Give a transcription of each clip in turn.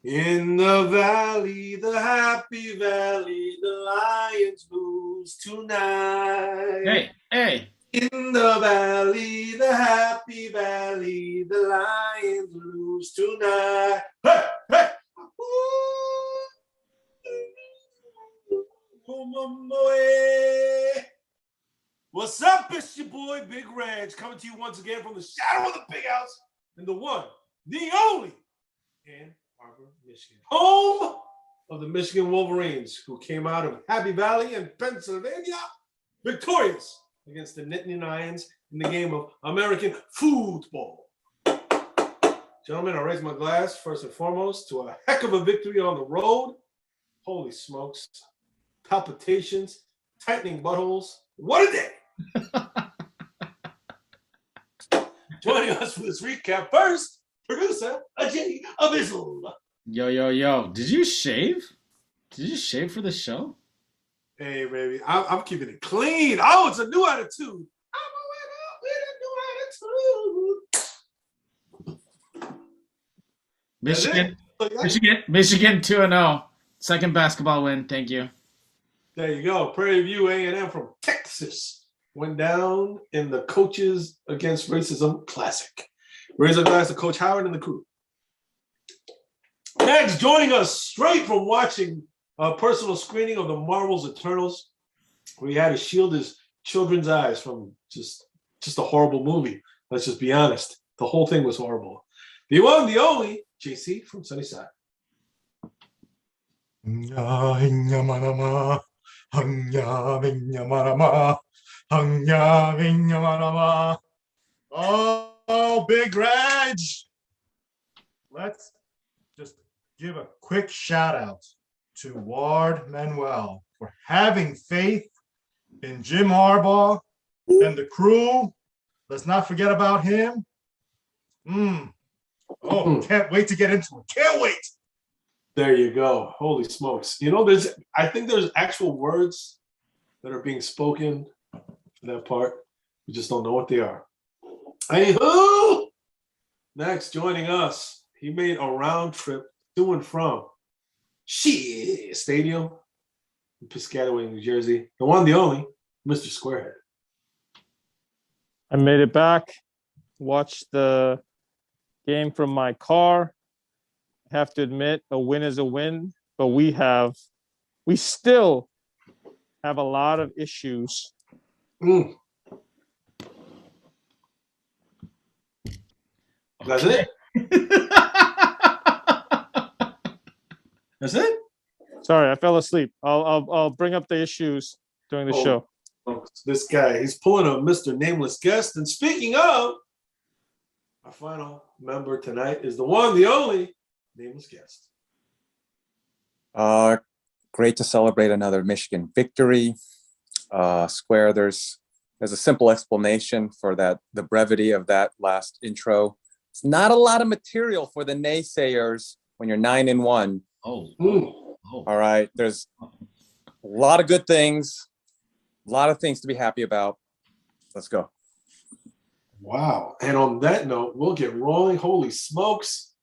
In the valley, the happy valley, the Lions lose tonight. Hey, hey. In the valley, the happy valley, the Lions lose tonight. Hey, hey. What's up? It's your boy Big Ranch coming to you once again from the shadow of the big house and the one, the only, Ann Arbor, Michigan, home of the Michigan Wolverines, who came out of Happy Valley in Pennsylvania victorious against the Nittany Lions in the game of American football. Gentlemen, I raise my glass first and foremost to a heck of a victory on the road. Holy smokes. Palpitations, tightening buttholes. What a day. Joining us for this recap first, producer Ajay Abizzle. Yo. Did you shave? Did you shave for the show? Hey, baby, I'm keeping it clean. Oh, it's a new attitude. I'm a with a new attitude. Michigan 2-0. Second basketball win. Thank you. There you go. Prairie View A&M from Texas went down in the Coaches Against Racism Classic. Raise a glass to Coach Howard and the crew. Next, joining us straight from watching a personal screening of the Marvel's Eternals, where he had to shield his children's eyes from just a horrible movie. Let's just be honest. The whole thing was horrible. The one, the only, JC from Sunnyside. Oh, Big Reg. Let's just give a quick shout out to Ward Manuel for having faith in Jim Harbaugh and the crew. Let's not forget about him. Oh, can't wait to get into it. Can't wait. There you go. Holy smokes. You know, I think there's actual words that are being spoken in that part. We just don't know what they are. Anywho, next, joining us, he made a round trip to and from Stadium in Piscataway, New Jersey. The one, the only, Mr. Squarehead. I made it back, watched the game from my car. I have to admit, a win is a win, but we still have a lot of issues. That's it? That's it? Sorry, I fell asleep. I'll bring up the issues during the show. This guy, he's pulling a Mr. Nameless Guest. And speaking of, our final member tonight is the one, the only Nameless Guest. Great to celebrate another Michigan victory. Square, there's a simple explanation for that, the brevity of that last intro. It's not a lot of material for the naysayers when you're 9-1. Oh. All right. There's a lot of good things, a lot of things to be happy about. Let's go. Wow. And on that note, we'll get rolling. Holy smokes.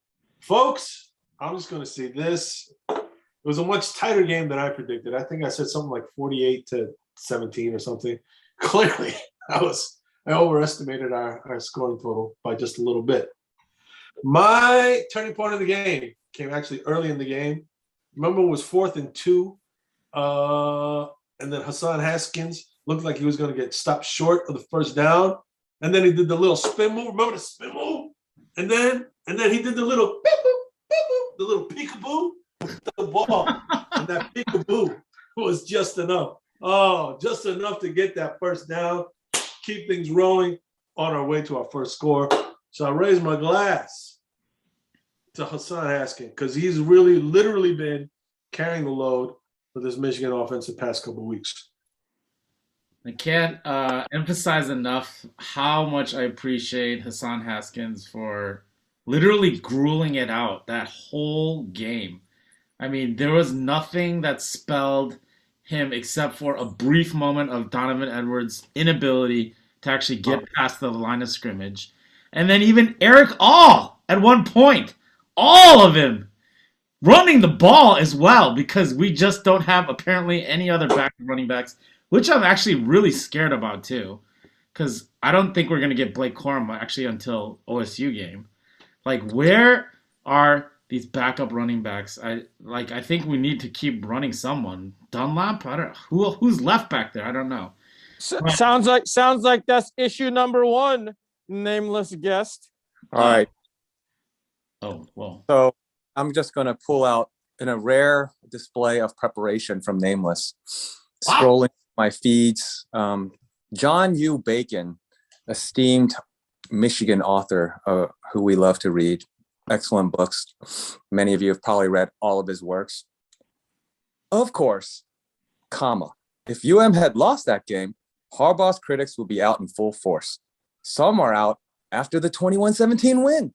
Folks, I'm just going to say this. It was a much tighter game than I predicted. I think I said something like 48-17 or something. Clearly, I overestimated our scoring total by just a little bit. My turning point of the game came actually early in the game. Remember, it was 4th and 2. And then Hassan Haskins looked like he was going to get stopped short of the first down. And then he did the little spin move. Remember the spin move? And then he did the little beep, boop, beep, boop, the little peekaboo with the ball. And that peekaboo was just enough. Oh, just enough to get that first down, keep things rolling on our way to our first score. So I raise my glass to Hassan Haskins because he's really literally been carrying the load for this Michigan offense the past couple of weeks. I can't emphasize enough how much I appreciate Hassan Haskins for literally grueling it out that whole game. I mean, there was nothing that spelled him except for a brief moment of Donovan Edwards' inability to actually get past the line of scrimmage. And then even Eric All at one point, all of him running the ball as well, because we just don't have apparently any other back running backs, which I'm actually really scared about too, because I don't think we're gonna get Blake Corum actually until OSU game. Like, where are these backup running backs? I think we need to keep running someone. Dunlap, I don't who's left back there. I don't know. Sounds like that's issue number one, nameless guest. All right. Oh well. So I'm just going to pull out in a rare display of preparation from Nameless. Wow. Scrolling my feeds, John U. Bacon, esteemed Michigan author who we love to read, excellent books. Many of you have probably read all of his works. Of course, comma, if UM had lost that game, Harbaugh's critics would be out in full force. Some are out after the 21-17 win.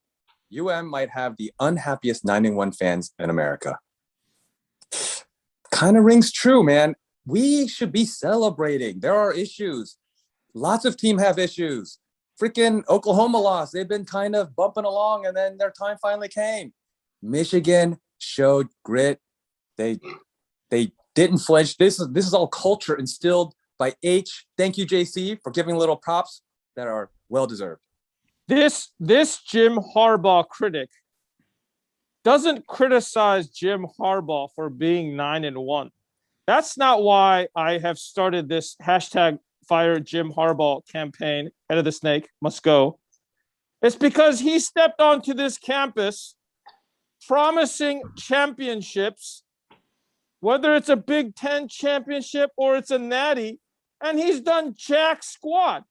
UM might have the unhappiest 9-1 fans in America. Kind of rings true, man. We should be celebrating. There are issues. Lots of teams have issues. Freaking Oklahoma lost. They've been kind of bumping along, and then their time finally came. Michigan showed grit. They didn't flinch. This is all culture instilled by H. Thank you, JC, for giving little props that are well-deserved. This Jim Harbaugh critic doesn't criticize Jim Harbaugh for being 9-1. That's not why I have started this hashtag fire Jim Harbaugh campaign. Head of the snake must go. It's because he stepped onto this campus promising championships, whether it's a Big Ten championship or it's a natty, and he's done jack squat.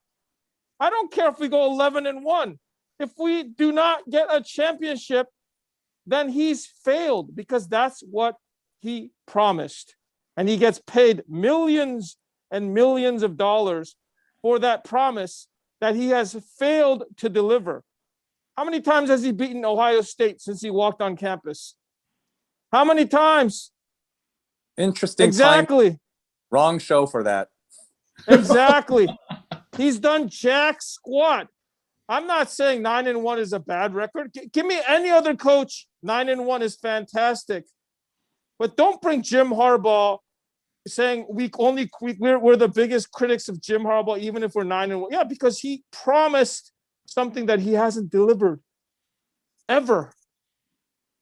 I don't care if we go 11-1. If we do not get a championship, then he's failed, because that's what he promised. And he gets paid millions and millions of dollars for that promise that he has failed to deliver. How many times has he beaten Ohio State since he walked on campus? How many times? Interesting. Exactly. Time. Wrong show for that. Exactly. He's done jack squat. I'm not saying 9-1 is a bad record. Give me any other coach. 9-1 is fantastic. But don't bring Jim Harbaugh saying we're the biggest critics of Jim Harbaugh, even if we're 9-1. Yeah, because he promised something that he hasn't delivered ever.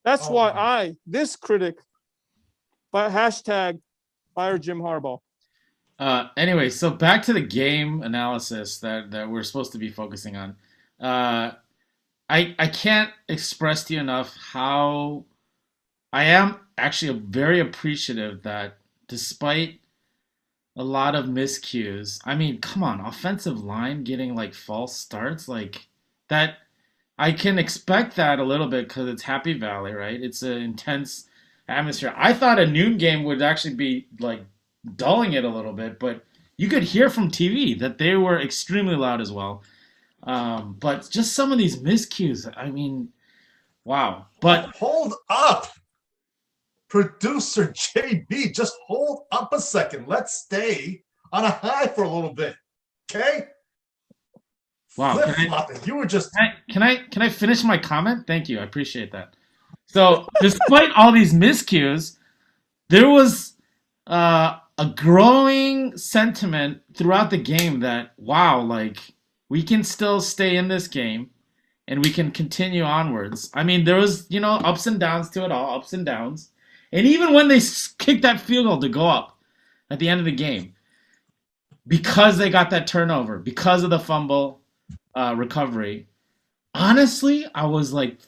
That's why this critic, by hashtag fire Jim Harbaugh. Anyway, so back to the game analysis that we're supposed to be focusing on. I can't express to you enough how I am actually very appreciative that despite a lot of miscues, I mean, come on, offensive line getting like false starts like that. I can expect that a little bit because it's Happy Valley, right? It's an intense atmosphere. I thought a noon game would actually be like dulling it a little bit, but you could hear from TV that they were extremely loud as well. But just some of these miscues, I mean, wow. But hold up, producer JB, just hold up a second. Let's stay on a high for a little bit, okay? wow, Flip-flopping. You were just can I finish my comment? Thank you, I appreciate that. So, despite all these miscues, there was a growing sentiment throughout the game that, wow, like, we can still stay in this game and we can continue onwards. I mean, there was, ups and downs to it all, ups and downs. And even when they kicked that field goal to go up at the end of the game, because they got that turnover, because of the fumble recovery, honestly, I was like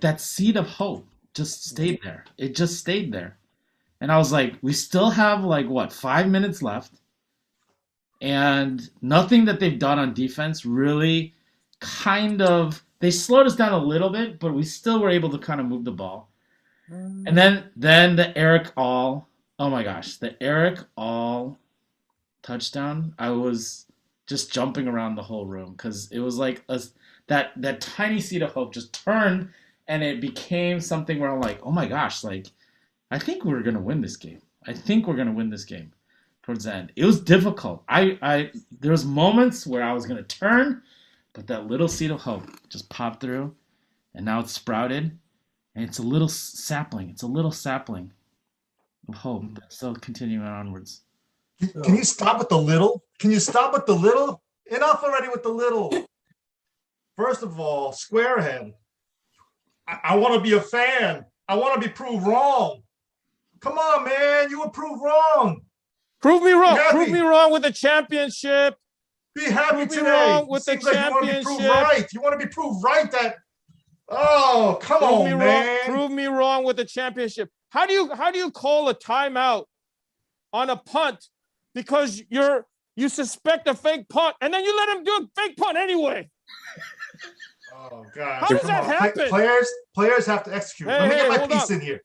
that seed of hope just stayed there. It just stayed there. And I was like, we still have 5 minutes left. And nothing that they've done on defense really they slowed us down a little bit, but we still were able to kind of move the ball. And then the Eric All, oh my gosh, the Eric All touchdown, I was just jumping around the whole room because it was like that tiny seed of hope just turned and it became something where I'm like, oh my gosh, like, I think we're going to win this game. I think we're going to win this game towards the end. It was difficult. There was moments where I was going to turn, but that little seed of hope just popped through, and now it's sprouted, And it's a little sapling. It's a little sapling of hope that's still continuing onwards. Can you stop with the little? Can you stop with the little? Enough already with the little. First of all, Squarehead, I want to be a fan. I want to be proved wrong. Come on, man. You were proved wrong. Prove me wrong. Happy. Prove me wrong with the championship. Be happy Prove me today. wrong with It the seems like you want to be proved championship. right. You want to be proved right that. Oh, come Prove on, me man. wrong. Prove me wrong with the championship. How do you call a timeout on a punt because you suspect a fake punt and then you let him do a fake punt anyway? Oh God! How does that happen? Players have to execute. Hey, Let me get my hold piece up. in here.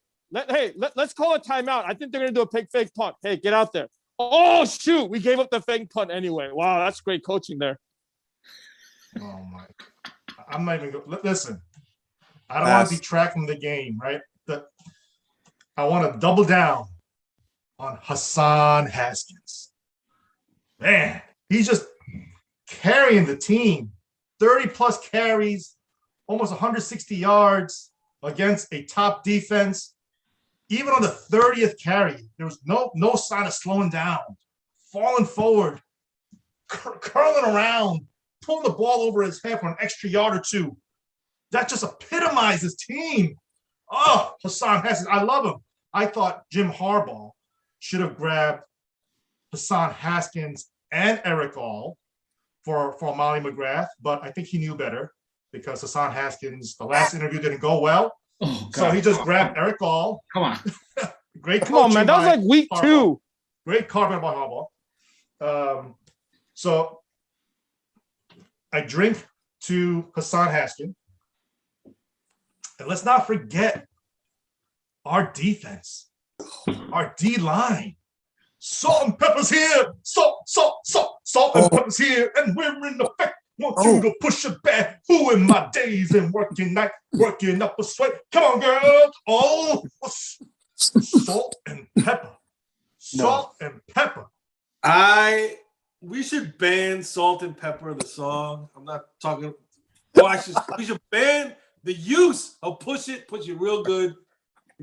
Let's call a timeout. I think they're gonna do a fake punt. Hey, get out there. Oh shoot, we gave up the fake punt anyway. Wow, that's great coaching there. Oh my! I'm not even. Listen, I don't want to detract from the game, right? I want to double down on Hassan Haskins. Man, he's just carrying the team. 30+ carries, almost 160 yards against a top defense. Even on the 30th carry, there was no sign of slowing down, falling forward, curling around, pulling the ball over his head for an extra yard or two. That just epitomizes team. Oh, Hassan Haskins, I love him. I thought Jim Harbaugh should have grabbed Hassan Haskins and Eric All for Molly McGrath, but I think he knew better because Hassan Haskins, the last interview didn't go well. Oh, God. So he just grabbed Eric All. Come on. Great Come on, man. That was like week Harbaugh. 2. Great comment by Harbaugh. So I drink to Hassan Haskins. And let's not forget our defense, our D-line. Salt and pepper's here. Salt and pepper's here. And we're in effect. Want you to push it back. Who in my days and working night, working up a sweat. Come on, girl. Oh, salt and pepper. Salt and pepper. We should ban Salt and Pepper, the song. I'm not talking. We should ban the use of Push It real good,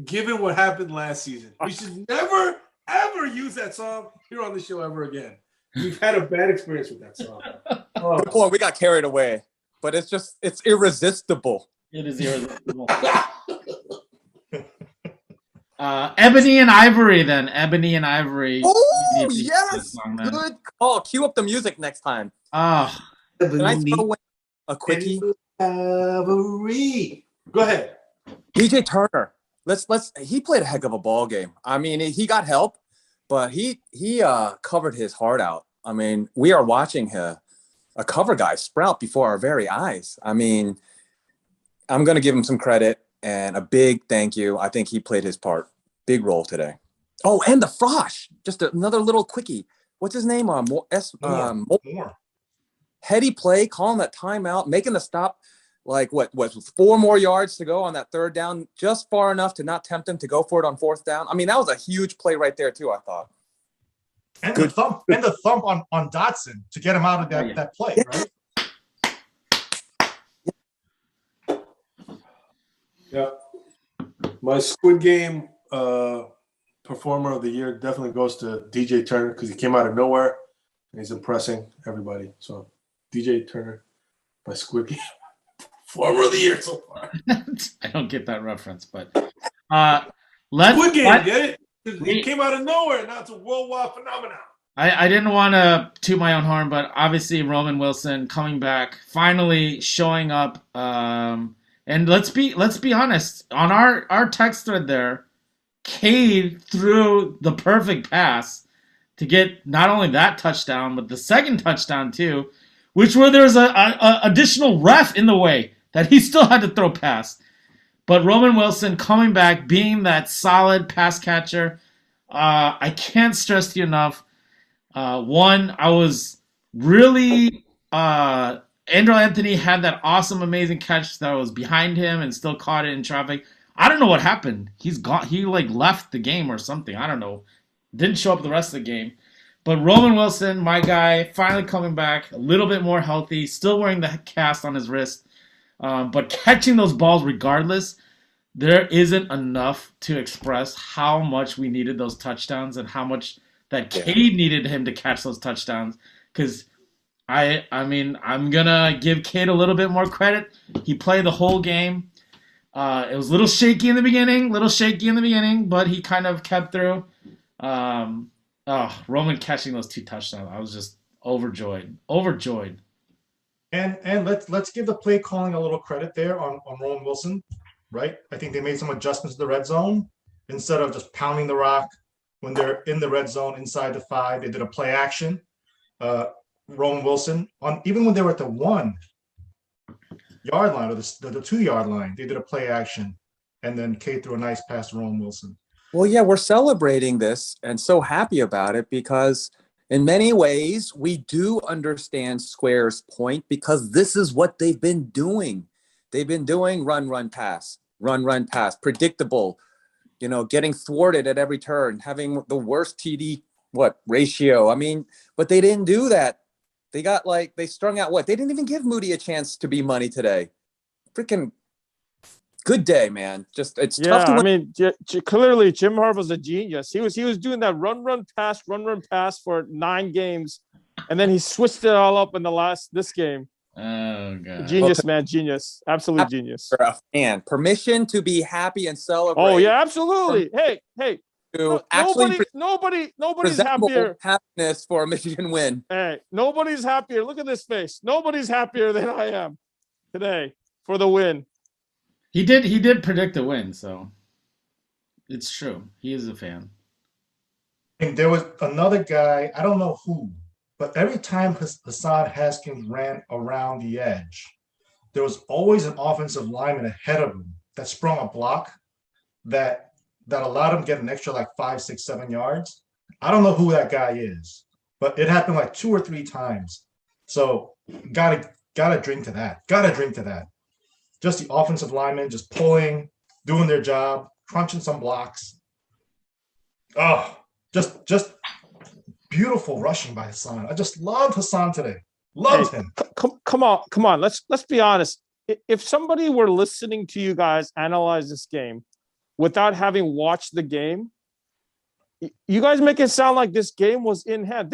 given what happened last season. We should never, ever use that song here on the show ever again. We've had a bad experience with that song. Good point. We got carried away, but it's irresistible. It is irresistible. Ebony and Ivory, then. Ebony and Ivory. Oh, yes. Good call. Cue up the music next time. Can I throw away a quickie? Ivory. Go ahead. DJ Turner. He played a heck of a ball game. I mean, he got help, but he covered his heart out. I mean, we are watching a cover guy sprout before our very eyes. I mean, I'm going to give him some credit and a big thank you. I think he played his part. Big role today. Oh, and the Frosh. Just another little quickie. What's his name? More. Heady play, calling that timeout, making the stop. Like what 4 more yards to go on that third down, just far enough to not tempt him to go for it on fourth down. I mean, that was a huge play right there too, I thought. And the thump on Dotson to get him out of that play, right? Yeah. My Squid Game performer of the year definitely goes to DJ Turner because he came out of nowhere and he's impressing everybody. So DJ Turner, my Squid Game performer of the year so far. I don't get that reference, but Squid Game, get it? He came out of nowhere. Now it's a worldwide phenomenon. I didn't want to toot my own horn, but obviously Roman Wilson coming back, finally showing up. And let's be honest. On our text thread there, Cade threw the perfect pass to get not only that touchdown, but the second touchdown too, where there was a additional ref in the way that he still had to throw past. But Roman Wilson coming back, being that solid pass catcher, I can't stress to you enough. One, I was really Andrew Anthony had that awesome, amazing catch that was behind him and still caught it in traffic. I don't know what happened. He's gone. He left the game or something. I don't know. Didn't show up the rest of the game. But Roman Wilson, my guy, finally coming back, a little bit more healthy, still wearing the cast on his wrist, but catching those balls regardless. there isn't enough to express how much we needed those touchdowns and how much that Yeah. Cade needed him to catch those touchdowns. Because I mean, I'm gonna give Cade a little bit more credit. He played the whole game. It was a little shaky in the beginning, but he kind of kept through. Roman catching those 2 touchdowns, I was just overjoyed. And let's give the play calling a little credit there on Rowan Wilson, right? I think they made some adjustments to the red zone. Instead of just pounding the rock when they're in the red zone inside the 5, they did a play action. Rowan Wilson, even when they were at the 1-yard line or the 2-yard line, they did a play action. And then K threw a nice pass to Rowan Wilson. Well, yeah, we're celebrating this and so happy about it because in many ways we do understand Square's point because this is what they've been doing. They've been doing run, pass, predictable, getting thwarted at every turn, having the worst TD ratio. I mean, but they didn't do that. They got they strung out They didn't even give Moody a chance to be money today. Freaking good day, man. Just it's tough to win. I mean, clearly Jim Harbaugh's a genius. He was doing that run pass for 9 games, and then he switched it all up in this game. Oh god. Genius, man, genius. Absolute genius. For a fan. Permission to be happy and celebrate. Oh yeah, absolutely. Hey. Nobody's happier. Happiness for a Michigan win. Hey, nobody's happier. Look at this face. Nobody's happier than I am today for the win. He did predict the win, so it's true. He is a fan. And there was another guy, I don't know who, but every time Hassan Haskins ran around the edge, there was always an offensive lineman ahead of him that sprung a block that allowed him to get an extra 5, 6, 7 yards. I don't know who that guy is, but it happened 2 or 3 times. So gotta drink to that. Just the offensive linemen just pulling, doing their job, crunching some blocks. Oh, just beautiful rushing by Hassan. I just loved Hassan today. Loved him. Come on. Let's be honest. If somebody were listening to you guys analyze this game without having watched the game, you guys make it sound like this game was in hand.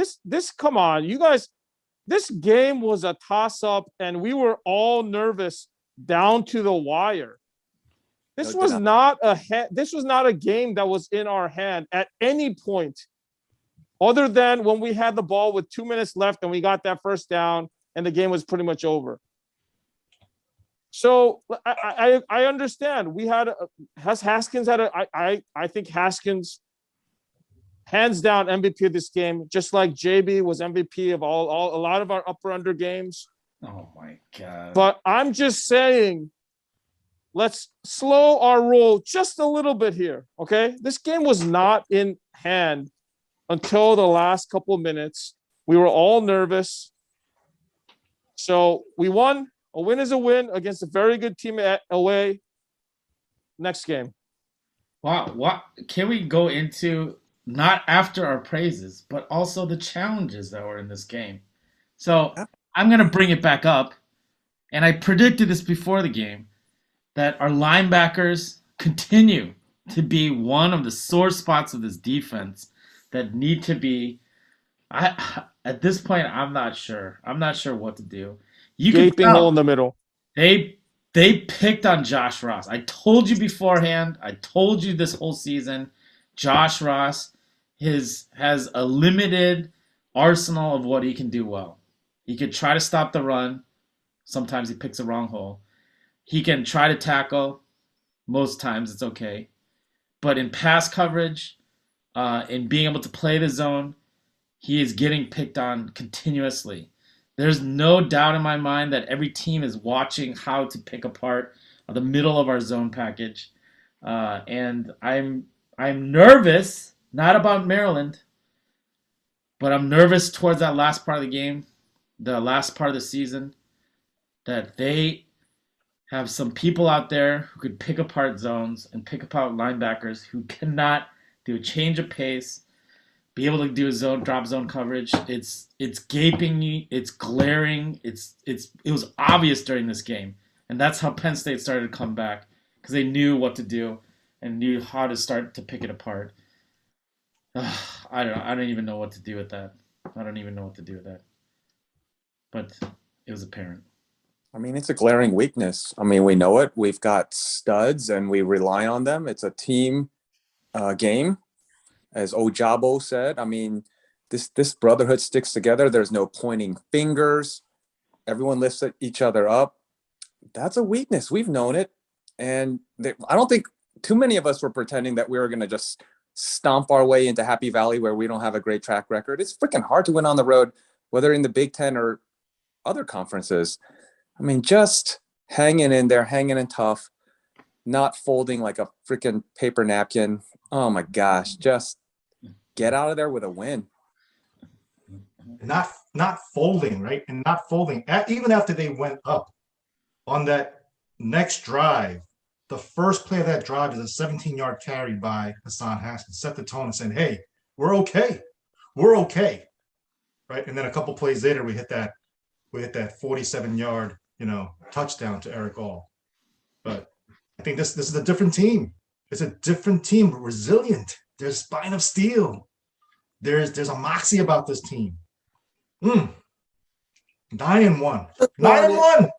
Come on, you guys. This game was a toss-up, and we were all nervous down to the wire. This was not a game that was in our hand at any point, other than when we had the ball with 2 minutes left and we got that first down and the game was pretty much over. So I understand. We had Haskins had I think Haskins hands down MVP of this game, just like JB was MVP of a lot of our upper under games. Oh my god. But I'm just saying, let's slow our roll just a little bit here. Okay. This game was not in hand until the last couple of minutes. We were all nervous. So we won. A win is a win against a very good team away. Next game. Wow. What can we go into not after our praises, but also the challenges that were in this game? So I'm going to bring it back up. And I predicted this before the game, that our linebackers continue to be one of the sore spots of this defense that need to be. At this point, I'm not sure. I'm not sure what to do. Gaping hole in the middle. They picked on Josh Ross. I told you beforehand. I told you this whole season. Josh Ross has a limited arsenal of what he can do well. He could try to stop the run. Sometimes he picks the wrong hole. He can try to tackle. Most times it's okay. But in pass coverage, in being able to play the zone, he is getting picked on continuously. There's no doubt in my mind that every team is watching how to pick apart the middle of our zone package. And I'm nervous, not about Maryland, but I'm nervous towards that last part of the game, the last part of the season, that they have some people out there who could pick apart zones and pick apart linebackers who cannot do a change of pace, be able to do a drop zone coverage. It's gaping, it's glaring, it was obvious during this game. And that's how Penn State started to come back. because they knew what to do and knew how to start to pick it apart. I don't even know what to do with that. I don't even know what to do with that. But it was apparent. I mean, it's a glaring weakness. I mean, we know it. We've got studs and we rely on them. It's a team game, as Ojabo said. I mean, this brotherhood sticks together. There's no pointing fingers. Everyone lifts each other up. That's a weakness. We've known it. And I don't think too many of us were pretending that we were going to just stomp our way into Happy Valley where we don't have a great track record. It's freaking hard to win on the road, whether in the Big Ten or other conferences. I mean, just hanging in there, hanging in tough, not folding like a freaking paper napkin. Oh my gosh, just get out of there with a win. Not folding, right? And not folding. Even after they went up on that next drive, the first play of that drive is a 17-yard carry by Hassan Haskins. Set the tone and said, hey, we're okay. We're okay. Right. And then a couple plays later, we hit that 47-yard, touchdown to Eric All. But I think this is a different team. It's a different team, but resilient. There's spine of steel. There's a moxie about this team. 9-1. 9-1.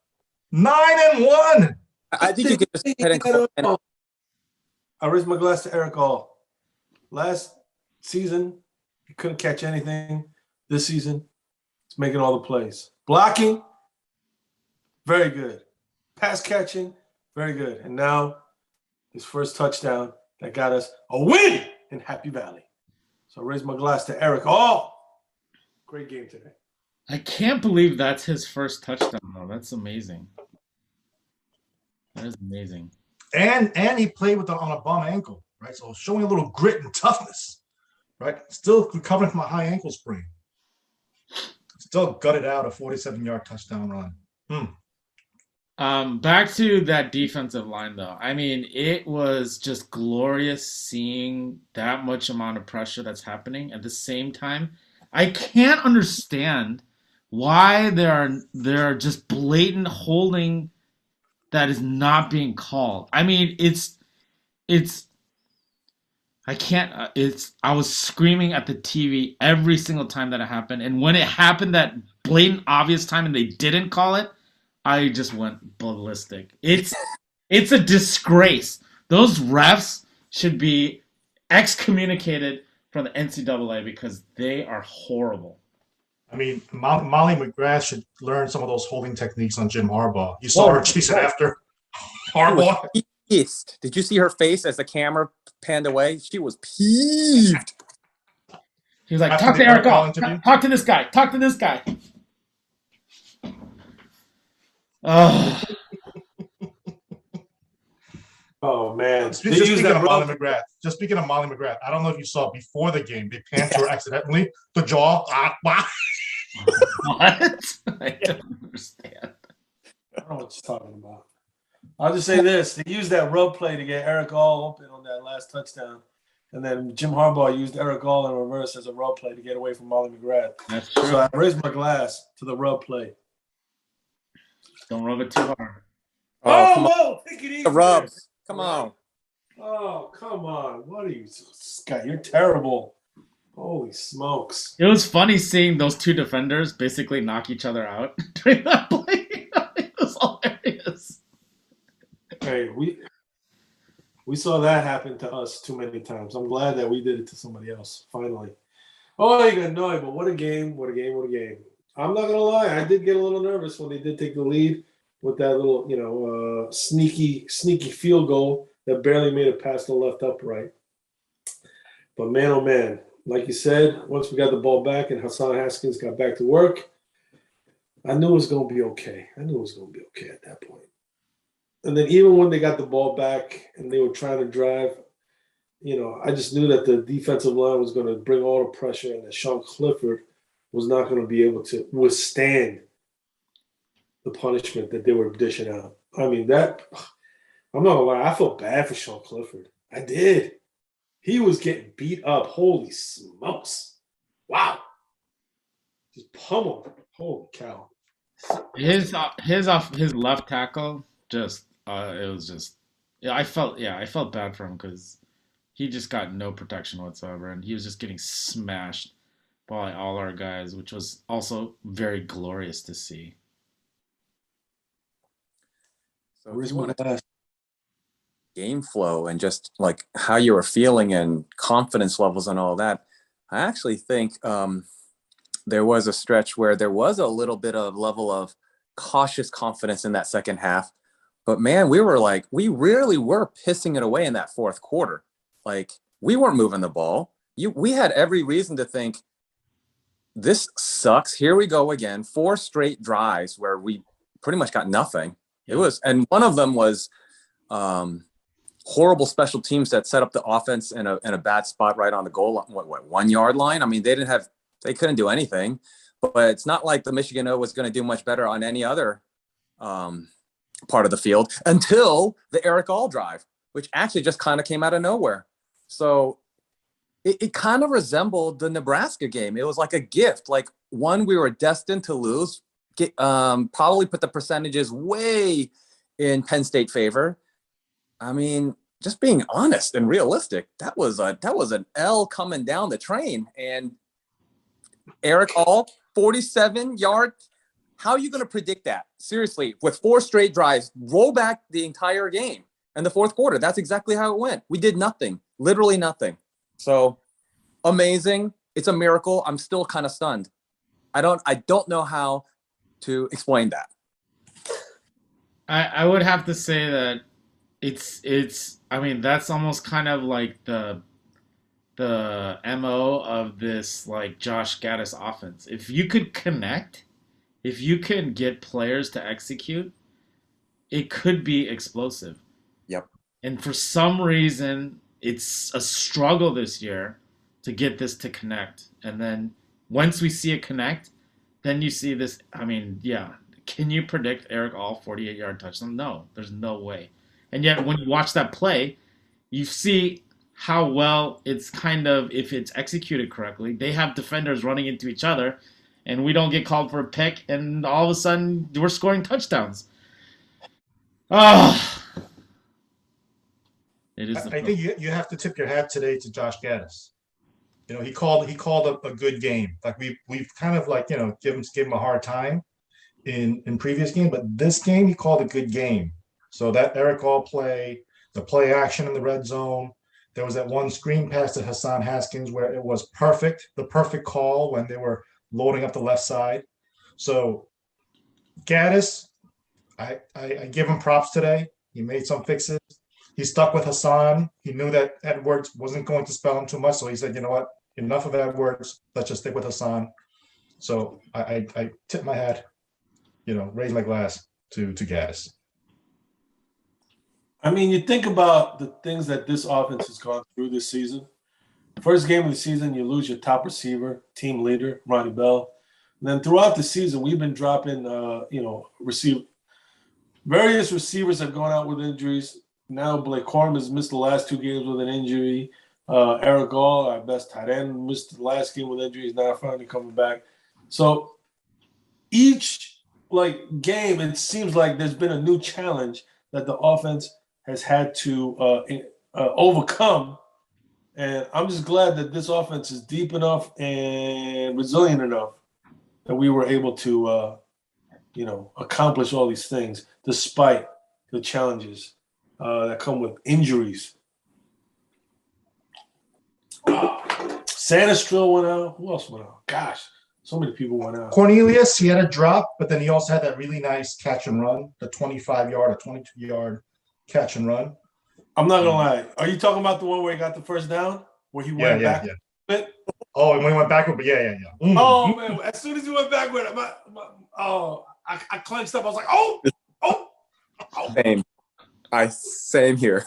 9-1. I think you could just head and call it. I raise my glass to Eric All. Last season, he couldn't catch anything. This season, he's making all the plays. Blocking, very good. Pass catching, very good. And now, his first touchdown that got us a win in Happy Valley. So I raise my glass to Eric All. Great game today. I can't believe that's his first touchdown, though. That's amazing. That is amazing. And he played on a bum ankle, right? So showing a little grit and toughness, right? Still recovering from a high ankle sprain. Still gutted out a 47-yard touchdown run. Back to that defensive line, though. I mean, it was just glorious seeing that much amount of pressure that's happening at the same time. I can't understand why there are just blatant holding that is not being called. I mean, I was screaming at the TV every single time that it happened. And when it happened that blatant obvious time and they didn't call it, I just went ballistic. It's a disgrace. Those refs should be excommunicated from the NCAA because they are horrible. I mean, Molly McGrath should learn some of those holding techniques on Jim Harbaugh. You saw her chasing after Harbaugh. Pissed. Did you see her face as the camera panned away? She was peeved. He was like, talk to Eric All. Talk to this guy. Talk to this guy. Oh, man. Just speaking of Molly McGrath, I don't know if you saw before the game, they panned to her accidentally. The jaw. What? I don't understand. I don't know what you're talking about. I'll just say this. They used that rub play to get Eric All open on that last touchdown. And then Jim Harbaugh used Eric All in reverse as a rub play to get away from Molly McGrath. That's true. So I raised my glass to the rub play. Don't rub it too hard. Whoa, take it easy. The rubs. Come on. Oh, come on. What are you, Scott? You're terrible. Holy smokes. It was funny seeing those two defenders basically knock each other out during that play. It was hilarious. Hey, we saw that happen to us too many times. I'm glad that we did it to somebody else, finally. Oh, you got annoyed, but what a game, what a game, what a game. I'm not going to lie. I did get a little nervous when they did take the lead with that little, sneaky field goal that barely made it past the left upright. But man, oh man, like you said, once we got the ball back and Hassan Haskins got back to work, I knew it was going to be okay. I knew it was going to be okay at that point. And then even when they got the ball back and they were trying to drive, I just knew that the defensive line was going to bring all the pressure and that Sean Clifford was not going to be able to withstand the punishment that they were dishing out. I mean, I'm not going to lie, I felt bad for Sean Clifford. I did. He was getting beat up. Holy smokes. Wow. Just pummeled. Holy cow. His left tackle it I felt bad for him because he just got no protection whatsoever, and he was just getting smashed by all our guys, which was also very glorious to see. So if Where's you my want to last? game flow and just like how you were feeling and confidence levels and all that, I actually think there was a stretch where there was a little bit of level of cautious confidence in that second half. But man, we really were pissing it away in that fourth quarter. Like we weren't moving the ball. We had every reason to think this sucks. Here we go again. 4 straight drives where we pretty much got nothing. It was, and one of them was horrible special teams that set up the offense in a bad spot right on the goal, what 1 yard line. I mean, they couldn't do anything, but it's not like the Michigan O was going to do much better on any other part of the field until the Eric All drive, which actually just kind of came out of nowhere. So it kind of resembled the Nebraska game. It was like a gift, like one we were destined to lose, probably put the percentages way in Penn State favor. I mean, just being honest and realistic, that was an L coming down the train. And Eric All, 47-yard. How are you going to predict that? Seriously, with 4 straight drives, roll back the entire game and the fourth quarter. That's exactly how it went. We did nothing, literally nothing. So amazing. It's a miracle. I'm still kind of stunned. I don't know how to explain that. I would have to say that I mean, that's almost kind of like the MO of this like Josh Gaddis offense. If you could connect, if you can get players to execute, it could be explosive. Yep. And for some reason, it's a struggle this year to get this to connect. And then once we see it connect, then you see this. I mean, yeah. Can you predict Eric All 48-yard touchdown? No, there's no way. And yet when you watch that play, you see how well it's kind of, if it's executed correctly, they have defenders running into each other, and we don't get called for a pick, and all of a sudden we're scoring touchdowns. Ah, it is. I think you have to tip your hat today to Josh Gaddis. You know, he called a good game. Like we've kind of like, you know, give him a hard time in previous game, but this game he called a good game. So that Eric All play, the play action in the red zone, there was that one screen pass to Hassan Haskins where it was perfect, the perfect call when they were loading up the left side. So Gaddis, I give him props today. He made some fixes. He stuck with Hassan. He knew that Edwards wasn't going to spell him too much, so he said, you know what, enough of Edwards. Let's just stick with Hassan. So I tip my hat, you know, raise my glass to Gaddis. I mean, you think about the things that this offense has gone through this season. First game of the season, you lose your top receiver, team leader, Ronnie Bell. And then throughout the season, we've been dropping, various receivers have gone out with injuries. Now Blake Corum has missed the last 2 games with an injury. Eric All, our best tight end, missed the last game with injuries. Now finally coming back. So each game, it seems like there's been a new challenge that the offense has had to overcome. And I'm just glad that this offense is deep enough and resilient enough that we were able to, accomplish all these things despite the challenges that come with injuries. Sanistrill went out. Who else went out? Gosh, so many people went out. Cornelius, he had a drop, but then he also had that really nice catch and run, the 25-yard or 22-yard catch and run. I'm not gonna lie. Are you talking about the one where he got the first down? Where he went back? Yeah. Oh, and when he went backward, but yeah. Mm. Oh man! As soon as he went backward, I clenched up. I was like, oh. Same here.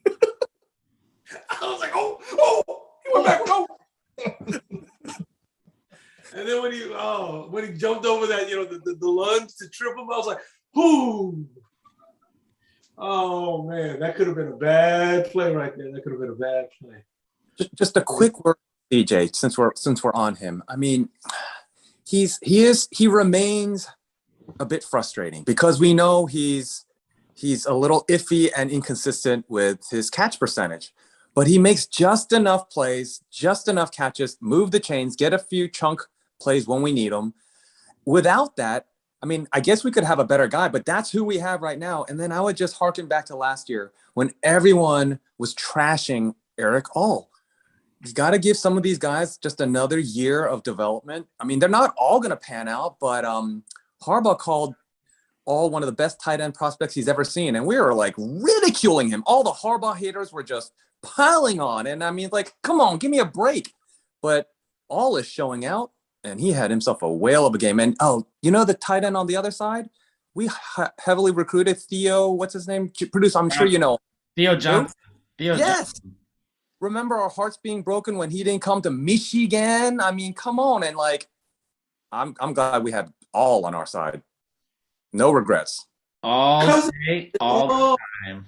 I was like, oh, he went backward. Oh. And then when he jumped over that, the lunge to trip him, I was like, whoo. Oh man, that could have been a bad play right there. That could have been a bad play. Just a quick word, DJ, since we're on him. I mean, he remains a bit frustrating because we know he's he's a little iffy and inconsistent with his catch percentage, but he makes just enough plays, just enough catches, move the chains, get a few chunk plays when we need them. Without that, I mean, I guess we could have a better guy, but that's who we have right now. And then I would just harken back to last year when everyone was trashing Eric All. You got to give some of these guys just another year of development. I mean, they're not all going to pan out, but Harbaugh called All one of the best tight end prospects he's ever seen. And we were like ridiculing him. All the Harbaugh haters were just piling on. And I mean, like, come on, give me a break. But All is showing out, and he had himself a whale of a game. And the tight end on the other side, we heavily recruited Theo. What's his name? Producer, I'm sure you know. Theo Johnson. Yes. Remember our hearts being broken when he didn't come to Michigan? I mean, come on. And like, I'm glad we had All on our side. No regrets. All day, all the time.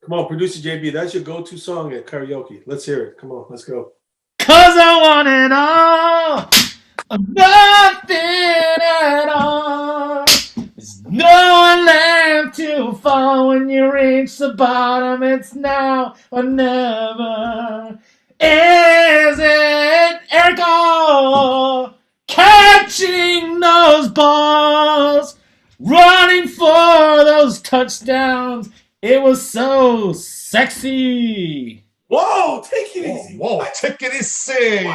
Come on, producer JB, that's your go-to song at karaoke. Let's hear it. Come on, let's go. 'Cause I want it all, or nothing at all. There's no one left to fall when you reach the bottom. It's now or never. Is it Eric All catching those balls, running for those touchdowns? It was so sexy. Whoa, take it easy. Whoa, take it easy.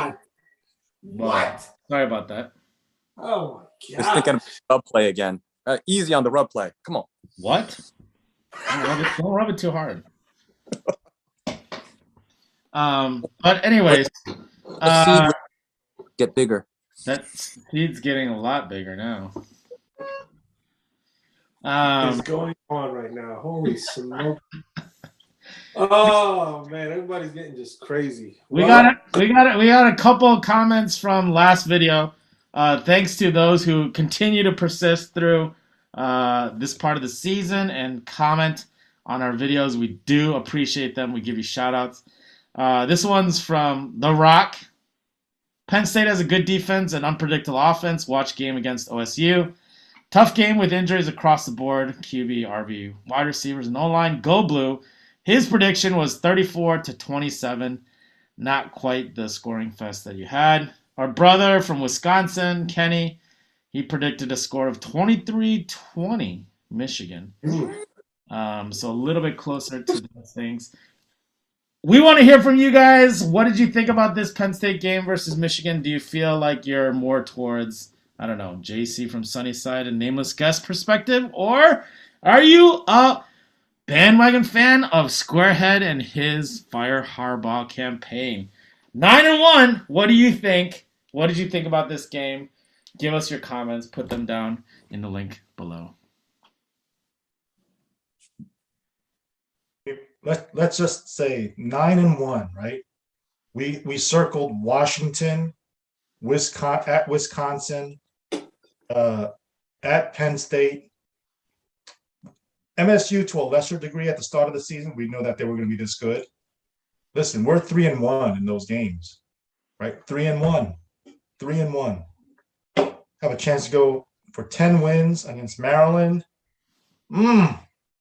What? Sorry about that. Oh my Just god. thinking of rub play again. Easy on the rub play. Come on. What? Don't rub it too hard. But anyways, The seed get bigger. that seed's getting a lot bigger now. What's going on right now? Holy smoke. Oh man, everybody's getting just crazy. We got a couple of comments from last video. Thanks to those who continue to persist through this part of the season and comment on our videos. We do appreciate them. We give you shout outs. This one's from The Rock. Penn State has a good defense and unpredictable offense. Watch game against OSU. Tough game with injuries across the board. QB, RB, wide receivers, and O-line. Go Blue. His prediction was 34-27. Not quite the scoring fest that you had. Our brother from Wisconsin, Kenny, he predicted a score of 23-20 Michigan. So a little bit closer to those things. We want to hear from you guys. What did you think about this Penn State game versus Michigan? Do you feel like you're more towards, I don't know, JC from Sunnyside and Nameless Guest perspective? Or are you a bandwagon fan of Squarehead and his Fire Harbaugh campaign? 9-1, what do you think? What did you think about this game? Give us your comments. Put them down in the link below. Let's just say 9-1, right? We circled Washington, Wisconsin, at Penn State, MSU to a lesser degree at the start of the season. We know that they were going to be this good. Listen, we're 3-1 in those games, right? 3-1, 3-1. Have a chance to go for 10 wins against Maryland.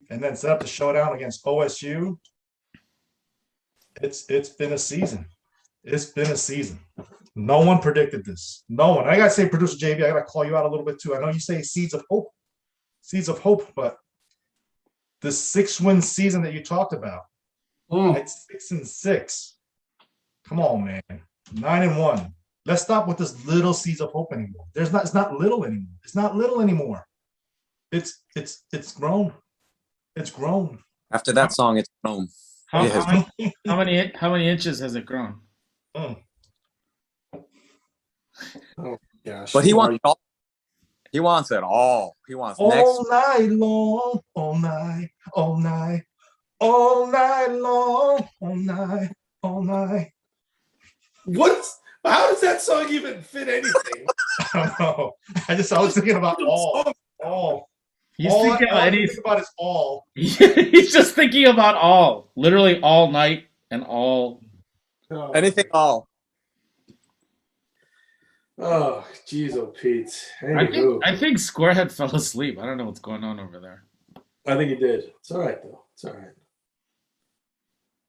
And then set up the showdown against OSU. It's been a season. It's been a season. No one predicted this. No one. I gotta say, producer JB, I gotta call you out a little bit too. I know you say seeds of hope, but the 6-win season that you talked about, it's 6-6. Come on, man. 9-1. Let's stop with this little seeds of hope anymore. It's not little anymore. It's not little anymore. It's grown. It's grown. After that song, it's grown. How many inches has it grown? Oh gosh. But he wants it all. He wants it all. He wants all night long, all night, all night, all night long, all night, all night. What? How does that song even fit anything? I don't know. I was thinking about all. He's all thinking I about think about is all. He's just thinking about all. Literally all night and all. anything all. Oh, geez, oh Pete. I think Anywho, I think Squarehead fell asleep. I don't know what's going on over there. I think he did. It's all right though. It's all right.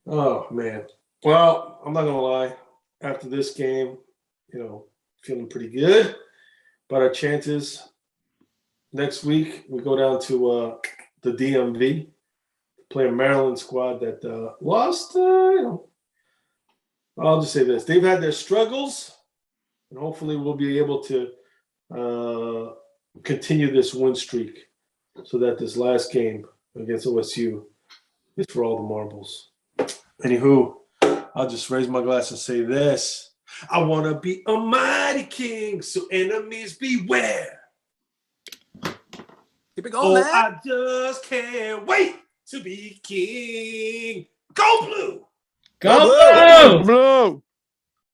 Oh man. Well, I'm not gonna lie. After this game, feeling pretty good about our chances. Next week we go down to the DMV, play a Maryland squad that lost. I'll just say this: they've had their struggles, and hopefully we'll be able to continue this win streak, so that this last game against OSU is for all the marbles. Anywho, I'll just raise my glass and say this: I want to be a mighty king, so enemies beware. Keep it going, man. I just can't wait to be king. Go blue! Go Blue! Blue.